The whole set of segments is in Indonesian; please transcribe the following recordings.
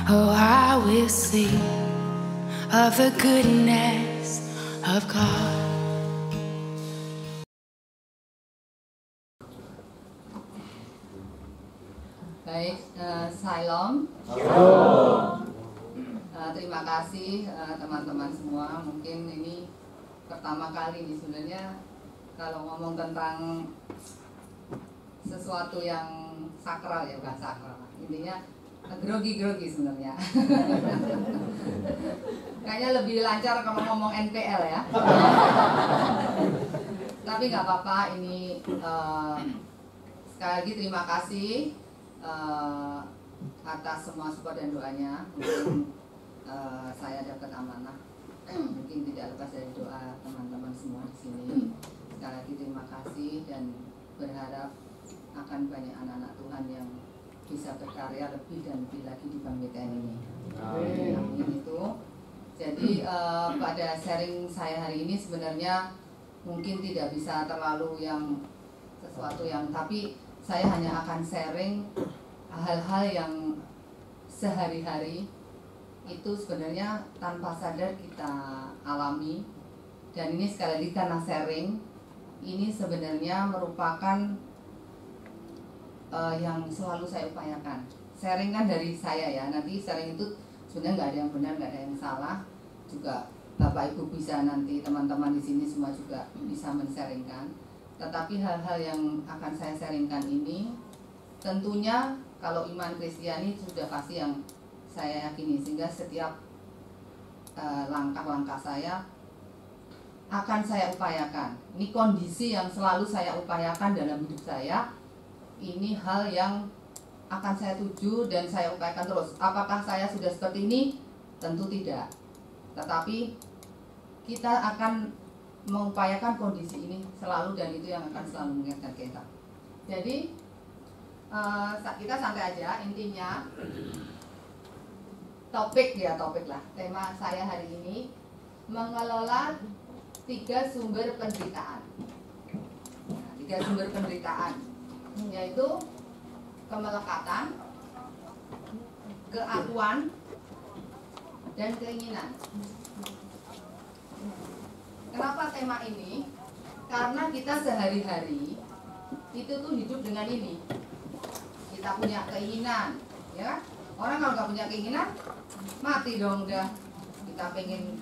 Oh, I will sing of the goodness of God. Baik, Shalom. Terima kasih teman-teman semua. Mungkin ini pertama kali nih sebenarnya kalau ngomong tentang sesuatu yang sakral ya, bukan sakral. Intinya grogi-grogi sebenarnya. Kayaknya lebih lancar kalau ngomong NPL ya. Tapi nggak apa-apa. Ini sekali lagi terima kasih atas semua support dan doanya. Mungkin saya dapat amanah, mungkin tidak lepas dari doa teman-teman semua di sini. Sekali lagi terima kasih dan berharap akan banyak anak-anak Tuhan yang bisa berkarya lebih dan lebih lagi di Bank BTN ini. Amin itu. Jadi pada sharing saya hari ini sebenarnya mungkin tidak bisa terlalu yang sesuatu yang, tapi saya hanya akan sharing hal-hal yang sehari-hari itu sebenarnya tanpa sadar kita alami. Dan ini sekali lagi karena sharing, ini sebenarnya merupakan yang selalu saya upayakan. Sharing kan dari saya ya, nanti sharing itu sebenarnya nggak ada yang benar, nggak ada yang salah. Juga Bapak Ibu bisa nanti teman-teman di sini semua juga bisa men-sharingkan. Tetapi hal-hal yang akan saya sharingkan ini tentunya kalau iman Kristiani sudah pasti yang saya yakini, sehingga setiap langkah-langkah saya akan saya upayakan. Ini kondisi yang selalu saya upayakan dalam hidup saya. Ini hal yang akan saya tuju dan saya upayakan terus. Apakah saya sudah seperti ini? Tentu tidak. Tetapi kita akan mengupayakan kondisi ini selalu, dan itu yang akan selalu mengingatkan kita. Jadi kita santai aja. Intinya topik lah. Tema saya hari ini mengelola 3 sumber penderitaan. Nah, 3 sumber penderitaan, yaitu kemelekatan, keakuan, dan keinginan. Kenapa tema ini? Karena kita sehari-hari itu tuh hidup dengan ini. Kita punya keinginan, ya kan? Orang kalau nggak punya keinginan, mati dong udah. Kita pengen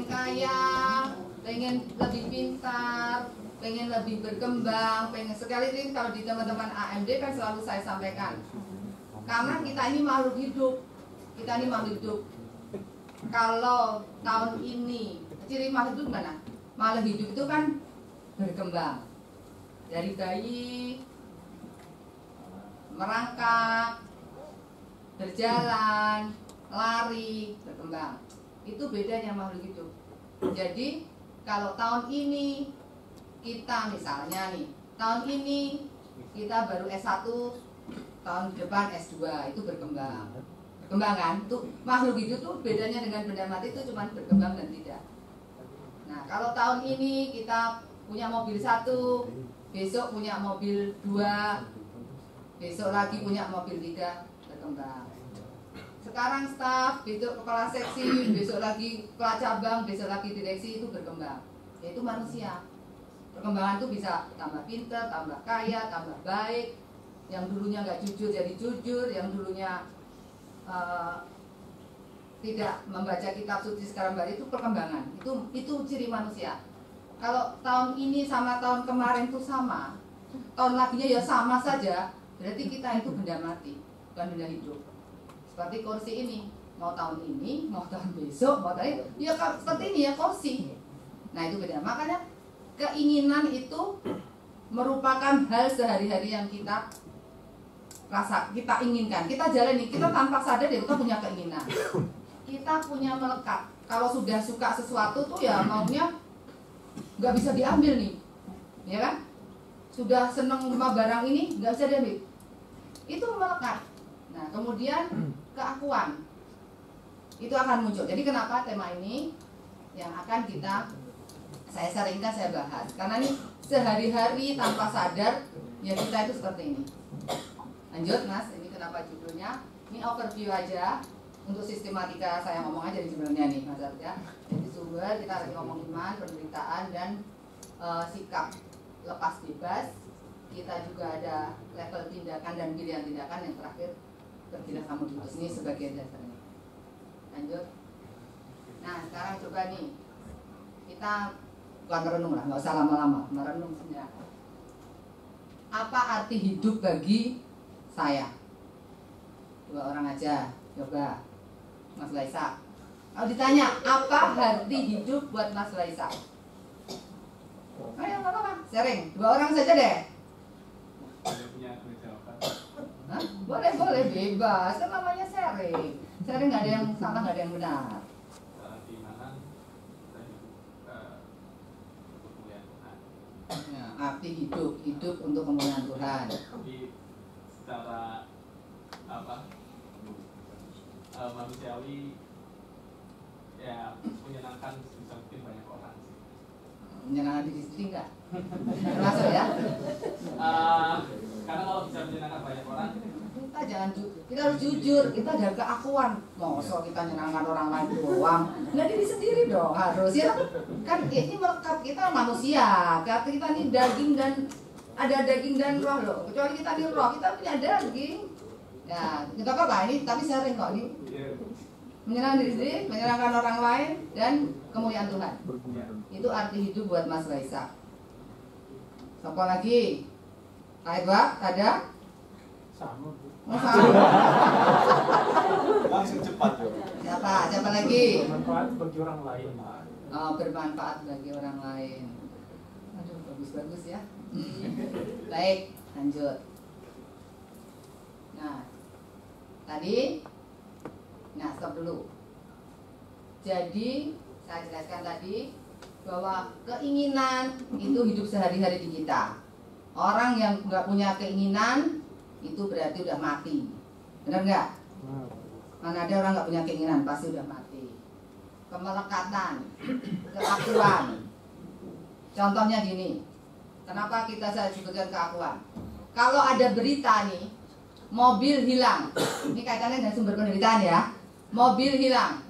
kaya, pengen lebih pintar, pengen lebih berkembang, pengen sekali ini. Kalau di teman-teman AMD kan selalu saya sampaikan, karena kita ini makhluk hidup. Kalau tahun ini ciri makhluk hidup mana? Makhluk hidup itu kan berkembang dari bayi, merangkak, berjalan, lari, berkembang. Itu bedanya makhluk hidup. Jadi kalau tahun ini kita misalnya nih, tahun ini kita baru S1, tahun depan S2, itu berkembang. Berkembang kan? Tuh makhluk hidup tuh bedanya dengan benda mati itu cuma berkembang dan tidak. Nah, kalau tahun ini kita punya mobil 1, besok punya mobil 2, besok lagi punya mobil 3, berkembang. Sekarang staf, besok kepala seksi, besok lagi kepala cabang, besok lagi direksi, itu berkembang. Yaitu manusia. Perkembangan itu bisa tambah pintar, tambah kaya, tambah baik. Yang dulunya nggak jujur jadi jujur, yang dulunya tidak membaca kitab suci sekarang baru, itu perkembangan. Itu ciri manusia. Kalau tahun ini sama tahun kemarin itu sama, tahun laginya ya sama saja, berarti kita itu benda mati, bukan benda hidup. Seperti kursi ini, mau tahun ini, mau tahun besok, mau tahun ini, ya seperti ini ya kursi. Nah itu beda. Makanya keinginan itu merupakan hal sehari-hari yang kita rasa, kita inginkan, kita jalani, kita tanpa sadar ya kita punya keinginan. Kita punya melekat. Kalau sudah suka sesuatu tuh ya maunya nggak bisa diambil nih, ya kan? Sudah seneng sama barang ini nggak bisa diambil. Itu melekat. Nah kemudian keakuan itu akan muncul. Jadi kenapa tema ini yang akan saya sharingkan, saya bahas, karena ini sehari-hari tanpa sadar ya kita itu seperti ini. Lanjut Mas, ini kenapa judulnya? Ini overview aja. untuk sistematika saya ngomong aja sebenarnya nih Mas Arja. Jadi sumber kita lagi ngomong iman, penderitaan dan sikap lepas bebas. Kita juga ada level tindakan dan pilihan tindakan, yang terakhir pergilah kamu diutus. Ini sebagai dasarnya. Lanjut. Nah sekarang coba nih kita bukan merenung lah, nggak usah lama-lama, merenung sebenarnya. Apa arti hidup bagi saya? 2 orang aja, coba. Mas Laisa. Kalau ditanya apa arti hidup buat Mas Laisa? Ayo nggak apa-apa, sharing. 2 orang saja deh. Hah? Boleh bebas, kan namanya sharing. Sharing nggak ada yang salah, nggak ada yang benar. Ya, arti hidup untuk kemuliaan Tuhan. Jadi secara manusiawi ya menyenangkan sebisa mungkin banyak orang sih. Menyenangkan diri sendiri enggak? Termasuk ya? Karena kalau bisa menyenangkan banyak orang, kita harus jujur, kita ada keakuan. Masa kita menyenangkan orang lain doang, nggak diri sendiri dong harus ya. Kan ini melekat, kita manusia, kita ini daging dan ada daging dan roh loh. Kecuali kita di roh, kita punya daging. Ya, nggak apa-apa ini, tapi sering kok ini. Menyerang diri sendiri, menyerangkan orang lain, dan kemuliaan Tuhan. Itu arti hidup buat Mas Raisa. Siapa lagi? Kaiba, ada? Sama. Langsung cepat ya. Siapa lagi? Bermanfaat bagi orang lain. Oh, bermanfaat bagi orang lain. Aduh, bagus-bagus ya. Baik, lanjut. Nah, tadi, stop dulu. Jadi, saya jelaskan tadi bahwa keinginan itu hidup sehari-hari di kita. Orang yang nggak punya keinginan itu berarti udah mati. Benar nggak? Mana ada orang nggak punya keinginan, pasti udah mati. Kemelekatan, keakuan. Contohnya gini, kenapa saya sebutkan keakuan? Kalau ada berita nih, mobil hilang. Ini kaitannya dengan sumber penderitaan ya. Mobil hilang.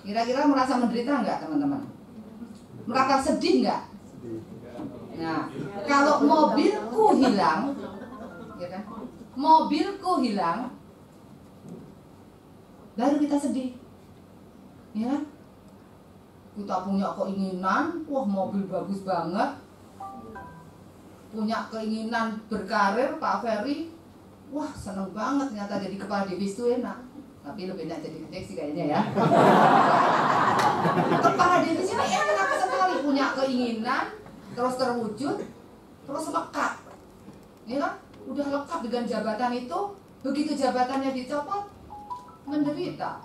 Kira-kira merasa menderita nggak teman-teman? Merasa sedih nggak? Nah, kalau mobilku hilang, ya kan? Mobilku hilang, baru kita sedih, ya? Kita punya keinginan, wah mobil bagus banget, punya keinginan berkarir, Pak Ferry, wah seneng banget ternyata jadi kepala divisi itu enak, tapi lebih enak jadi direksi kayaknya ya. Kepala divisi ini enak sekali, punya keinginan, terus terwujud, terus lekat, ya kan? Udah lekat dengan jabatan itu, begitu jabatannya dicopot, menderita.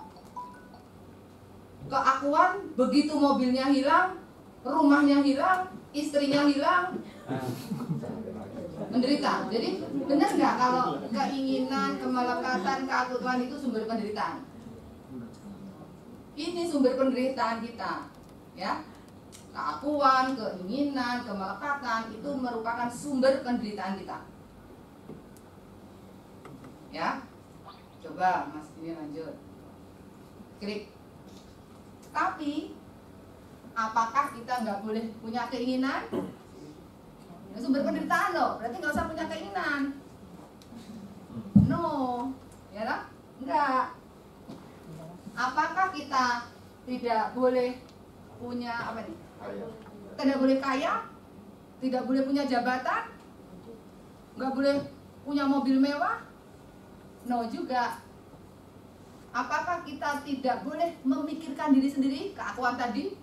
Keakuan, begitu mobilnya hilang, rumahnya hilang, istrinya hilang, menderita. Jadi benar nggak kalau keinginan, kemelekatan, keakuan itu sumber penderitaan? Ini sumber penderitaan kita, ya. Keakuan, keinginan, kemelekatan itu merupakan sumber penderitaan kita. Ya, coba Mas ini lanjut. Klik. Tapi, apakah kita nggak boleh punya keinginan? Ya, sumber penderitaan loh, berarti nggak usah punya keinginan. No, ya lah, enggak. Apakah kita tidak boleh punya apa nih? Tidak boleh kaya, tidak boleh punya jabatan, nggak boleh punya mobil mewah? No juga. Apakah kita tidak boleh memikirkan diri sendiri, keakuan tadi?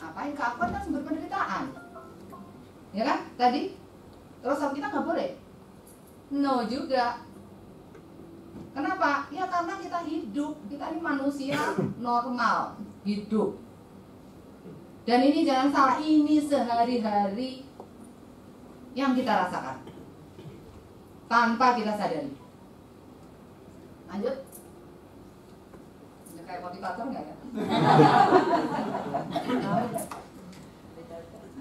Ngapain keakuan kan sumber penderitaan, ya kan? Tadi, terus kita nggak boleh? No juga. Kenapa? Ya karena kita hidup, kita ini manusia normal, hidup. Dan ini jangan salah, ini sehari-hari yang kita rasakan tanpa kita sadari. Lanjut. Ini kayak motivator nggak ya?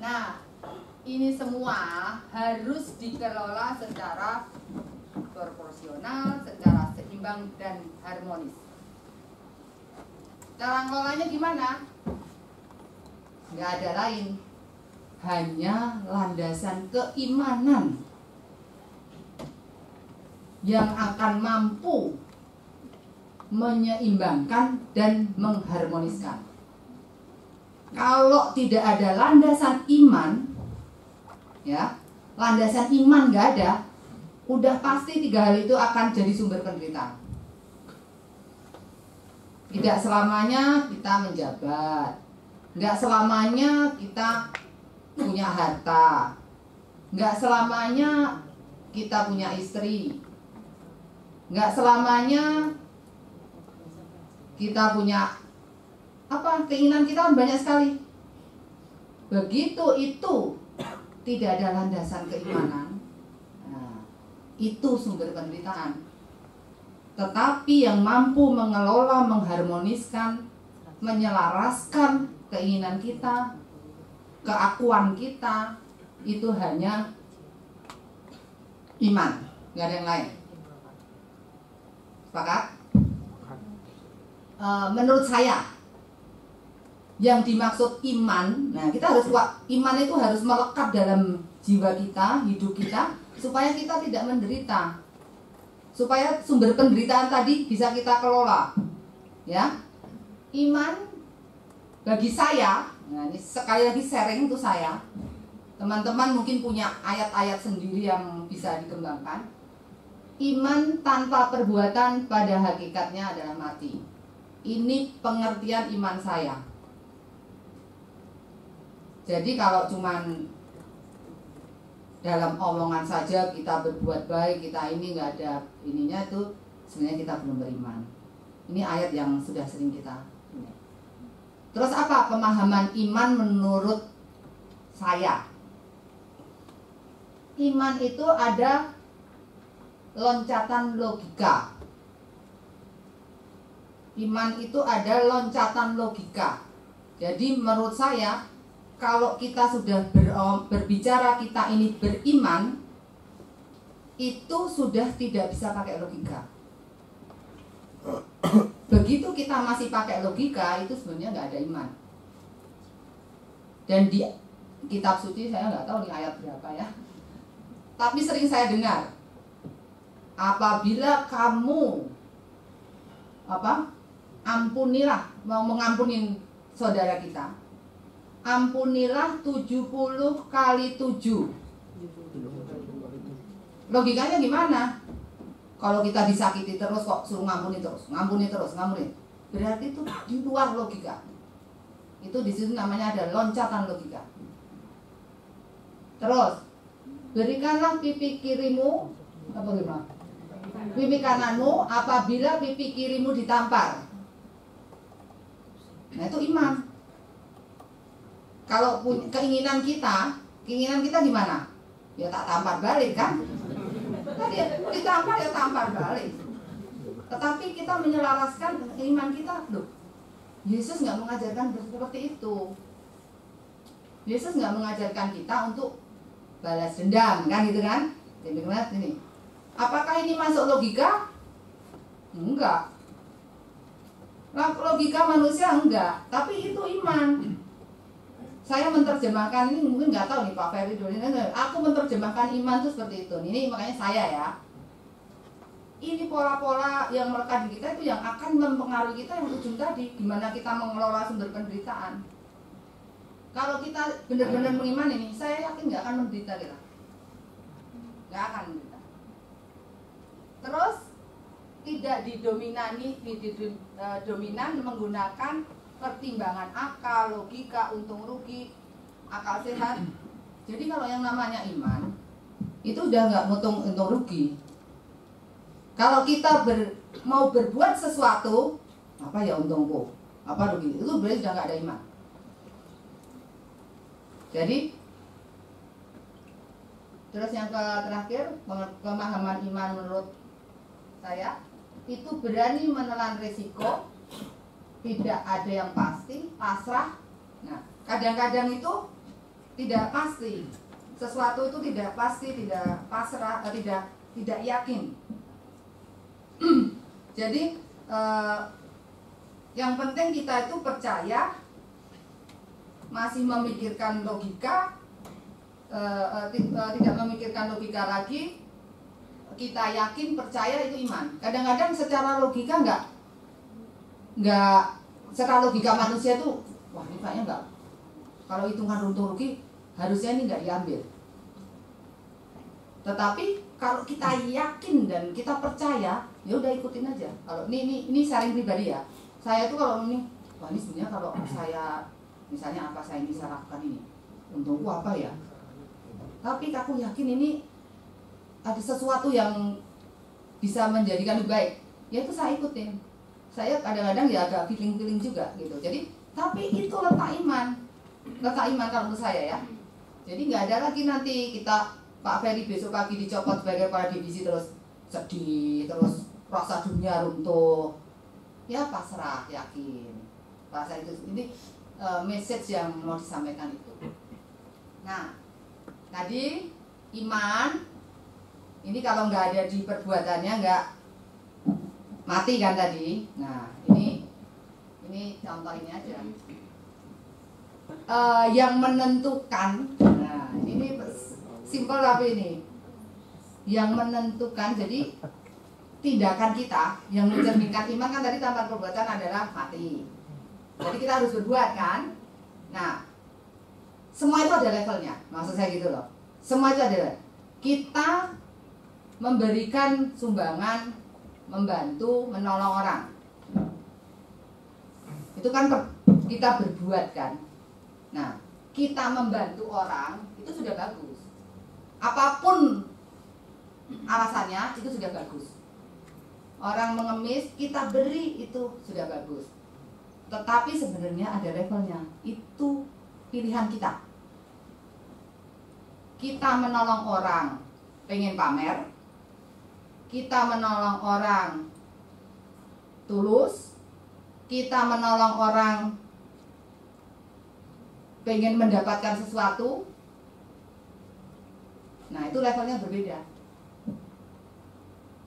Nah, ini semua harus dikelola secara proporsional, secara seimbang dan harmonis. Cara ngelolanya gimana? Nggak ada lain, hanya landasan keimanan yang akan mampu menyeimbangkan dan mengharmoniskan. Kalau tidak ada landasan iman, ya, landasan iman nggak ada, udah pasti 3 hal itu akan jadi sumber penderitaan. Tidak selamanya kita menjabat, nggak selamanya kita punya harta, nggak selamanya kita punya istri, nggak selamanya kita punya keinginan kita kan banyak sekali. Begitu itu tidak ada landasan keimanan, nah, itu sumber penderitaan. Tetapi yang mampu mengelola, mengharmoniskan, menyelaraskan keinginan kita, keakuan kita, itu hanya iman, nggak ada yang lain. Sepakat? Menurut saya, yang dimaksud iman, nah kita harus iman itu harus melekat dalam jiwa kita, hidup kita, supaya kita tidak menderita, supaya sumber penderitaan tadi bisa kita kelola, ya. Iman bagi saya, nah ini sekali lagi sharing untuk saya, teman-teman mungkin punya ayat-ayat sendiri yang bisa dikembangkan. Iman tanpa perbuatan pada hakikatnya adalah mati. Ini pengertian iman saya. Jadi kalau cuman dalam omongan saja kita berbuat baik, kita ini nggak ada ininya, itu sebenarnya kita belum beriman. Ini ayat yang sudah sering kita punya. Terus apa pemahaman iman menurut saya? Iman itu ada loncatan logika. Iman itu ada loncatan logika. Jadi menurut saya, kalau kita sudah berbicara kita ini beriman, itu sudah tidak bisa pakai logika. Begitu kita masih pakai logika, itu sebenarnya nggak ada iman. Dan di kitab suci, saya nggak tahu nih ayat berapa ya, tapi sering saya dengar, apabila kamu ampunilah, mau mengampunin saudara kita, ampunilah 70 kali 7. Logikanya gimana? Kalau kita disakiti terus kok suruh ngampuni terus, ngampuni terus, ngampuni. Berarti itu di luar logika. Itu di situ namanya ada loncatan logika. Terus, berikanlah pipi kirimu, apa gimana? Pipi kananmu apabila pipi kirimu ditampar. Nah itu iman. Kalau keinginan kita gimana? Ya tak tampar balik kan? Tadi ditampar ya tampar balik. Tetapi kita menyelaraskan iman kita, loh. Yesus nggak mengajarkan seperti itu. Yesus nggak mengajarkan kita untuk balas dendam, kan gitu kan? Jadi ini. Apakah ini masuk logika? Enggak. Logika manusia enggak, tapi itu iman. Saya menerjemahkan ini, mungkin nggak tahu nih Pak Ferry, aku menerjemahkan iman itu seperti itu. Ini makanya saya ya. Ini pola-pola yang melekat di kita itu yang akan mempengaruhi kita yang ujung tadi, gimana kita mengelola sumber penderitaan. Kalau kita benar-benar mengiman ini, saya yakin nggak akan menderita kita. Nggak akan menderita. Terus tidak dominan menggunakan pertimbangan akal, logika, untung rugi, akal sehat. Jadi kalau yang namanya iman itu udah nggak ngitung untung rugi. Kalau kita mau berbuat sesuatu, apa ya untungku, apa rugi, itu berarti sudah nggak ada iman. Jadi terus yang terakhir, pemahaman iman menurut saya itu berani menelan risiko, tidak ada yang pasti, pasrah. Nah, kadang-kadang itu tidak pasti, sesuatu itu tidak pasti, tidak pasrah, tidak yakin. Jadi yang penting kita itu percaya, masih memikirkan logika, tidak memikirkan logika lagi. Kita yakin, percaya, itu iman. Kadang-kadang secara logika nggak secara logika manusia tuh, wah ini kayaknya nggak, kalau hitungan untung rugi harusnya ini nggak diambil. Tetapi kalau kita yakin dan kita percaya, ya udah ikutin aja. Kalau ini sharing pribadi ya. Saya tuh kalau ini, wah ini sebenarnya kalau saya misalnya apa saya bisa lakukan ini, untungku apa ya? Tapi aku yakin ini ada sesuatu yang bisa menjadikan lebih baik. Ya itu saya ikutin. Saya kadang-kadang ya agak feeling juga gitu. Jadi tapi itu letak iman kalau menurut saya ya. Jadi nggak ada lagi nanti kita Pak Ferry besok pagi dicopot sebagai kepala divisi terus sedih, terus rasa dunia runtuh. Ya pasrah, yakin. Rasa itu ini message yang mau disampaikan itu. Nah, tadi iman ini kalau nggak ada di perbuatannya nggak mati kan tadi. Nah, ini contoh ini aja. Yang menentukan, nah ini simpel tapi ini yang menentukan. Jadi tindakan kita yang mencerminkan iman kan tadi tanpa perbuatan adalah mati. Jadi kita harus berbuat kan. Nah, semua itu ada levelnya. Maksud saya gitu loh. Semua itu ada. Kita memberikan sumbangan, membantu, menolong orang. Itu kan kita berbuat kan. Nah, kita membantu orang itu sudah bagus. Apapun alasannya itu sudah bagus. Orang mengemis, kita beri, itu sudah bagus. Tetapi sebenarnya ada levelnya. Itu pilihan kita. Kita menolong orang pengen pamer, kita menolong orang tulus, kita menolong orang pengen mendapatkan sesuatu. Nah, itu levelnya berbeda.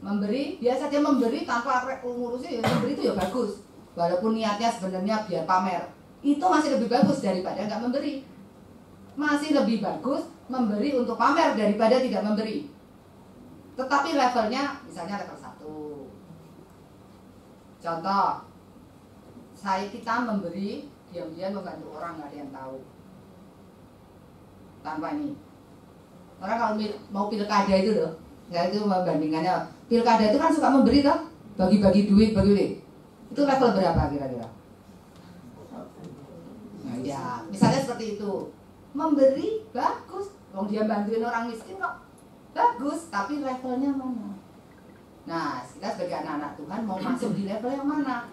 Memberi, biasa saja memberi tanpa ngurusi, memberi itu ya bagus. Walaupun niatnya sebenarnya biar pamer, itu masih lebih bagus daripada nggak memberi. Masih lebih bagus memberi untuk pamer daripada tidak memberi. Tetapi levelnya misalnya level 1. Contoh, kita memberi, diam-diam membantu orang, nggak ada yang tahu. Tanpa ini. Orang kalau mau pilkada itu loh, ya itu membandingkannya. Pilkada itu kan suka memberi toh, bagi-bagi duit, itu level berapa kira-kira? Nah, ya, misalnya seperti itu. Memberi bagus, kalau dia bantuin orang miskin kok bagus, tapi levelnya mana? Nah, kita sebagai anak-anak Tuhan mau masuk di level yang mana?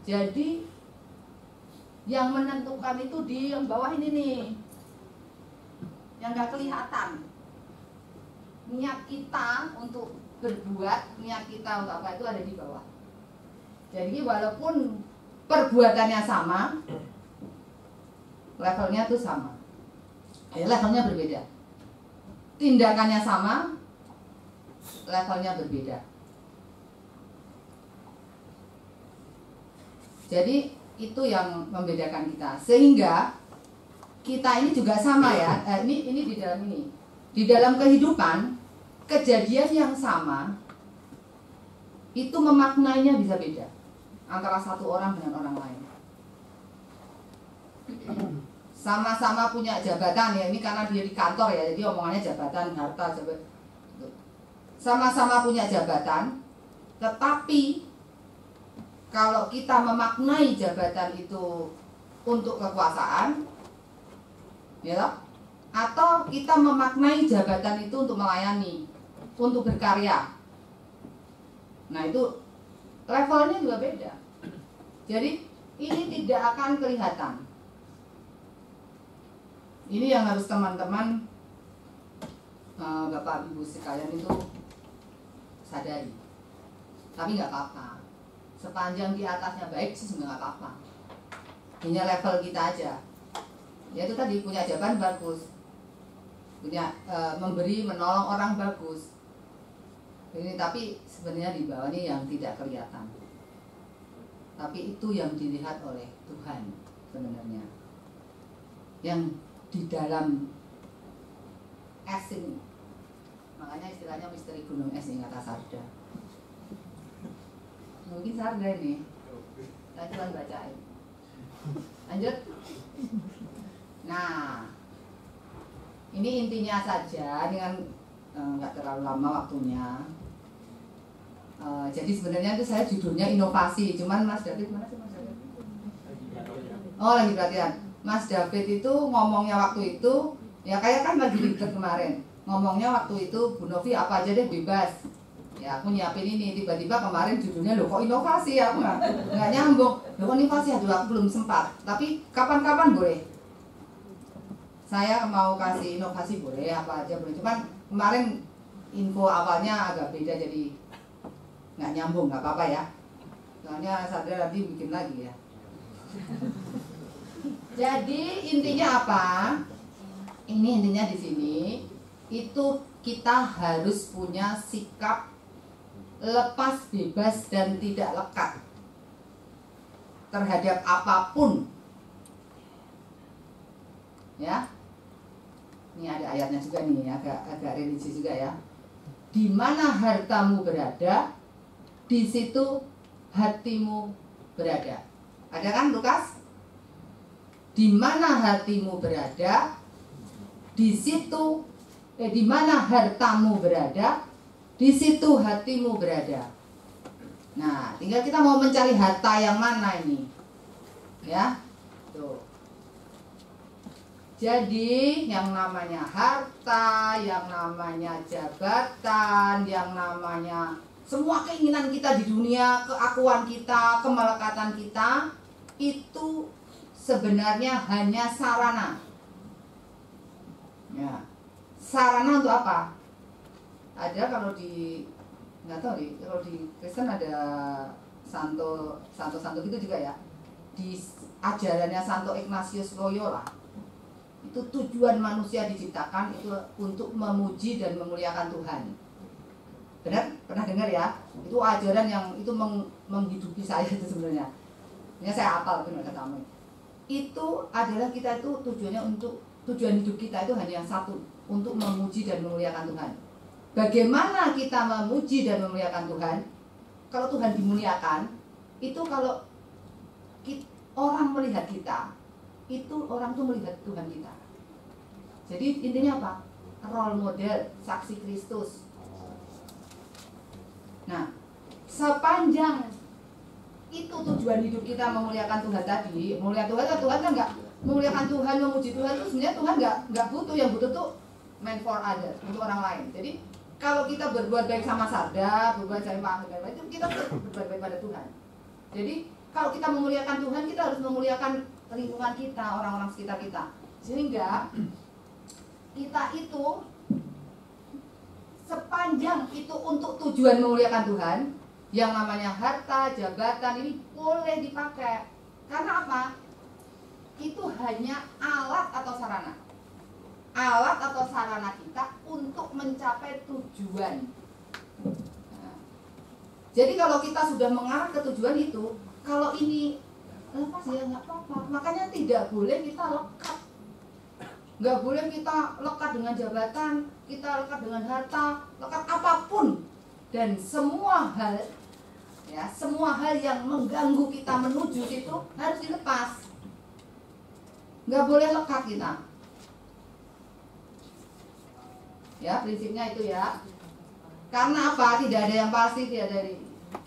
Jadi yang menentukan itu di yang bawah ini nih, yang nggak kelihatan. Niat kita untuk berbuat, niat kita untuk apa itu ada di bawah. Jadi walaupun perbuatannya sama, levelnya tuh sama. Levelnya berbeda. Tindakannya sama, levelnya berbeda. Jadi itu yang membedakan kita. Sehingga kita ini juga sama ya. Ini di dalam ini. Di dalam kehidupan, kejadian yang sama itu memaknainya bisa beda antara satu orang dengan orang lain. Sama-sama punya jabatan ya, ini karena dia di kantor ya, jadi omongannya jabatan, harta, jabatan. Sama-sama punya jabatan, tetapi kalau kita memaknai jabatan itu untuk kekuasaan, ya, atau kita memaknai jabatan itu untuk melayani, untuk berkarya. Nah itu levelnya juga beda. Jadi ini tidak akan kelihatan. Ini yang harus teman-teman Bapak Ibu sekalian itu sadari. Tapi nggak apa-apa. Sepanjang di atasnya baik sih sebenarnya nggak apa-apa. Hanya level kita aja. Yaitu tadi punya jabatan bagus, punya memberi menolong orang bagus. Ini tapi sebenarnya di bawah ini yang tidak kelihatan. Tapi itu yang dilihat oleh Tuhan sebenarnya. Yang di dalam es ini. Makanya istilahnya misteri gunung es ini kata Sarda. Mungkin Sarda ini. Saya cuma bacain. Lanjut. Nah, ini intinya saja dengan nggak terlalu lama waktunya. Jadi sebenarnya itu saya judulnya inovasi, cuman Mas David mana sih Mas David? Oh lagi perhatian. Mas David itu ngomongnya waktu itu ya kayak kan lagi ribet kemarin. Ngomongnya waktu itu Bu Novi apa aja deh bebas. Ya aku nyiapin ini tiba-tiba kemarin judulnya loh kok inovasi aku nggak nyambung. Loh kok inovasi aduh aku belum sempat. Tapi kapan-kapan boleh. Saya mau kasih inovasi boleh apa aja boleh. Cuman kemarin info awalnya agak beda jadi nggak nyambung, nggak apa-apa ya. Soalnya sadar nanti bikin lagi ya. Jadi intinya apa? Ini intinya di sini itu kita harus punya sikap lepas, bebas dan tidak lekat terhadap apapun. Ya. Ini ada ayatnya juga nih, agak religi juga ya. Di mana hartamu berada, di situ hatimu berada. Ada kan Lukas? Di mana hatimu berada, di situ di mana hartamu berada, di situ hatimu berada. Nah, tinggal kita mau mencari harta yang mana ini. Ya. Tuh. Jadi yang namanya harta, yang namanya jabatan, yang namanya semua keinginan kita di dunia, keakuan kita, kemelekatan kita, itu sebenarnya hanya sarana. Ya. Sarana untuk apa? Ada kalau di nggak tahu nih, kalau di Kristen ada santo gitu juga ya. Di ajarannya Santo Ignatius Loyola, itu tujuan manusia diciptakan itu untuk memuji dan memuliakan Tuhan. Benar? Pernah dengar ya? Itu ajaran yang itu menghidupi saya itu sebenarnya. Ini saya hafal tapi nggak ketemu. Itu adalah kita itu tujuannya untuk tujuan hidup kita itu hanya satu, untuk memuji dan memuliakan Tuhan. Bagaimana kita memuji dan memuliakan Tuhan? Kalau Tuhan dimuliakan, itu kalau orang melihat kita, itu orang tuh melihat Tuhan kita. Jadi intinya apa? Role model, saksi Kristus. Nah, sepanjang itu tujuan hidup kita memuliakan Tuhan tadi, memuliakan Tuhan kan nggak memuliakan Tuhan, memuji Tuhan itu sebenarnya Tuhan nggak butuh, yang butuh tuh meant for others, untuk orang lain. Jadi kalau kita berbuat baik sama Sarda, berbuat baik sama Sarda, itu kita berbuat baik pada Tuhan. Jadi kalau kita memuliakan Tuhan, kita harus memuliakan lingkungan kita, orang-orang sekitar kita. Sehingga kita itu sepanjang itu untuk tujuan memuliakan Tuhan, yang namanya harta, jabatan ini boleh dipakai. Karena apa? Itu hanya alat atau sarana. Alat atau sarana kita untuk mencapai tujuan. Nah, jadi kalau kita sudah mengarah ke tujuan itu, kalau ini lepas ya nggak apa-apa. Makanya tidak boleh kita lekat. Nggak boleh kita lekat dengan jabatan, kita lekat dengan harta, lekat apapun. Dan semua hal, ya semua hal yang mengganggu kita menuju itu harus dilepas. Nggak boleh lekat kita. Ya prinsipnya itu ya. Karena apa? Tidak ada yang pasti, tidak ada.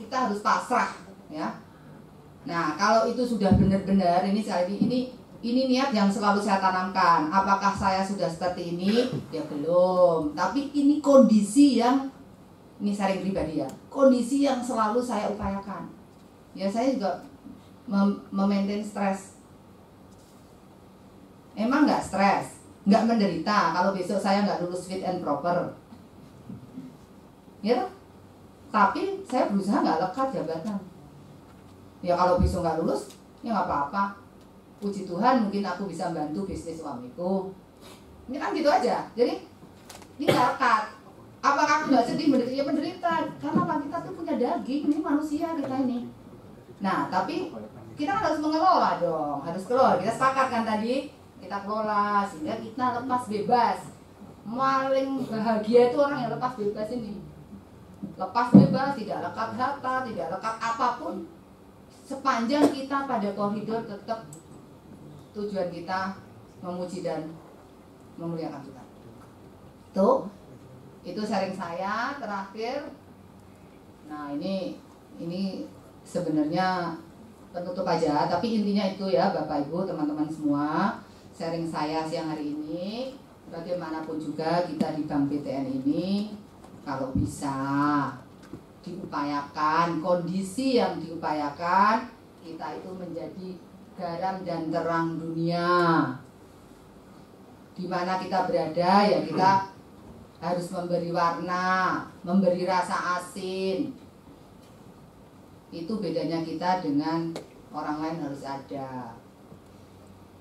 Kita harus pasrah, ya. Nah kalau itu sudah benar-benar ini niat yang selalu saya tanamkan. Apakah saya sudah seperti ini? Ya belum. Tapi ini kondisi yang ini sharing pribadi ya. Kondisi yang selalu saya upayakan. Ya saya juga memaintain stres. Emang nggak stres, nggak menderita kalau besok saya nggak lulus fit and proper. Ya, tapi saya berusaha nggak lekat jabatan. Ya kalau besok nggak lulus, ya nggak apa-apa. Puji Tuhan mungkin aku bisa bantu bisnis suamiku. Ini kan gitu aja. Jadi ini nggak lekat. Apakah aku nggak sedih menderita? Ya menderita, karena apa? Kita tuh punya daging, ini manusia kita ini. Nah, tapi kita harus mengelola dong, harus kelola. Kita sepakat kan tadi, kita kelola sehingga kita lepas bebas. Paling bahagia itu orang yang lepas bebas ini. Lepas bebas, tidak lekat harta, tidak lekat apapun. Sepanjang kita pada koridor tetap tujuan kita memuji dan memuliakan Tuhan. Itu sharing saya terakhir. Nah, ini sebenarnya penutup aja, tapi intinya itu ya Bapak Ibu, teman-teman semua, sharing saya siang hari ini. Bagaimanapun juga kita di Bank BTN ini kalau bisa diupayakan, kondisi yang diupayakan kita itu menjadi garam dan terang dunia. Di mana kita berada ya kita harus memberi warna, memberi rasa asin. Itu bedanya kita dengan orang lain harus ada.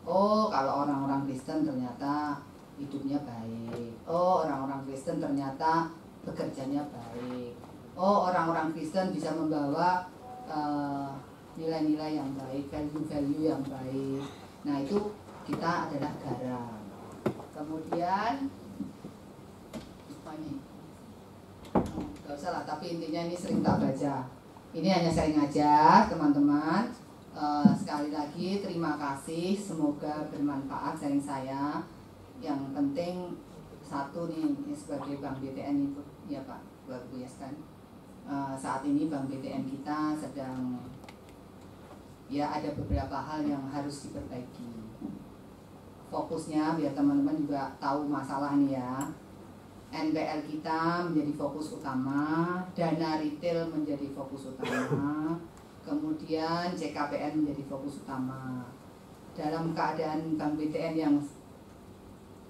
Oh, kalau orang-orang Kristen ternyata hidupnya baik. Oh, orang-orang Kristen ternyata bekerjanya baik. Oh, orang-orang Kristen bisa membawa nilai-nilai yang baik, value-value yang baik. Nah, itu kita adalah garam. Kemudian apa ini? Gak usah lah, tapi intinya ini sering tak baca. Ini hanya sharing aja, teman-teman. Sekali lagi terima kasih, semoga bermanfaat sharing saya. Yang penting satu nih, sebagai Bank BTN itu ya Pak, buat Bu Yaskan, saat ini Bank BTN kita sedang ya ada beberapa hal yang harus diperbaiki. Fokusnya biar teman-teman juga tahu masalah nih ya. NPL kita menjadi fokus utama, dana retail menjadi fokus utama, kemudian JKPN menjadi fokus utama. Dalam keadaan Bank BTN yang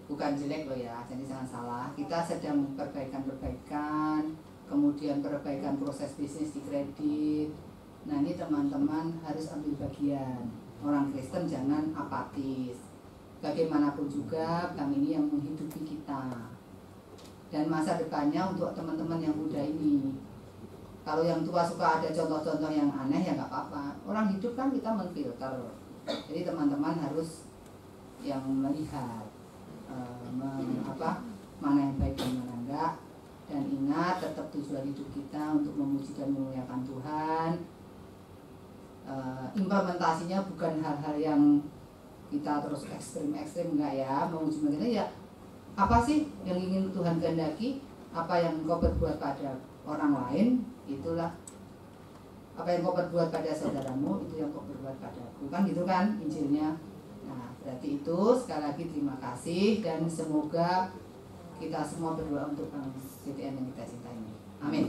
bukan jelek loh ya, jadi jangan salah. Kita sedang perbaikan-perbaikan, kemudian perbaikan proses bisnis di kredit. Nah, ini teman-teman harus ambil bagian. Orang Kristen jangan apatis. Bagaimanapun juga bank ini yang menghidupi kita. Dan masa depannya untuk teman-teman yang muda ini. Kalau yang tua suka ada contoh-contoh yang aneh ya nggak apa-apa. Orang hidup kan kita menfilter. Jadi teman-teman harus yang melihat mana yang baik dan mana enggak, dan ingat tetap tujuan hidup kita untuk memuji dan memuliakan Tuhan. Implementasinya bukan hal-hal yang kita terus ekstrim enggak ya, memuji kita ya apa sih yang ingin Tuhan kehendaki, apa yang kau berbuat pada orang lain, itulah apa yang kau berbuat pada saudaramu, itu yang kau berbuat padaku, kan gitu kan Injilnya. Nah, berarti itu sekali lagi terima kasih dan semoga kita semua berdoa untuk Bank BTN yang kita cintai ini. Amin.